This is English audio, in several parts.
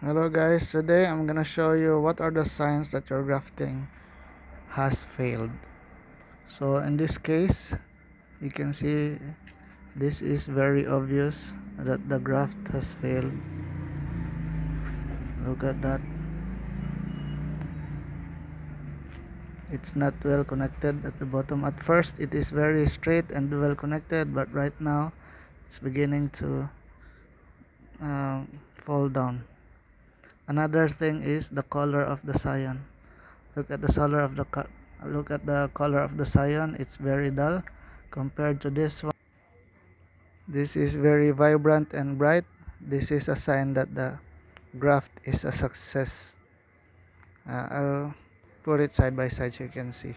Hello guys, today I'm gonna show you what are the signs that your grafting has failed. So in this case, you can see this is very obvious that the graft has failed. Look at that. It's not well connected at the bottom. At first it is very straight and well connected, but right now it's beginning to fall down. Another thing is the color of the cyan. Look at the color of the cyan. It's very dull compared to this one. This is very vibrant and bright. This is a sign that the graft is a success. I'll put it side by side so you can see.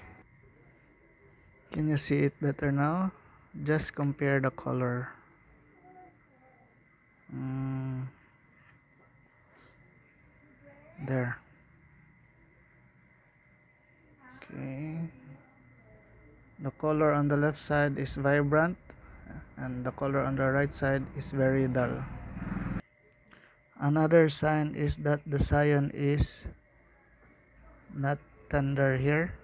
Can you see it better now? Just compare the color. There. Okay. The color on the left side is vibrant and the color on the right side is very dull. Another sign is that the cyan is not tender here.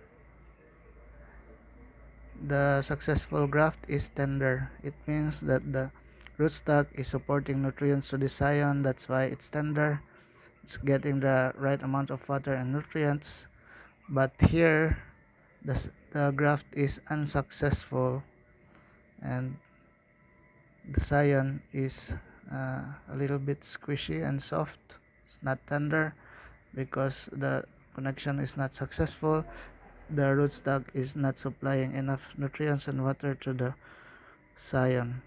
The successful graft is tender. It means that the rootstock is supporting nutrients to the cyan. That's why it's tender. It's getting the right amount of water and nutrients. But here the graft is unsuccessful and the cyan is a little bit squishy and soft. It's not tender because the connection is not successful. The rootstock is not supplying enough nutrients and water to the cyan.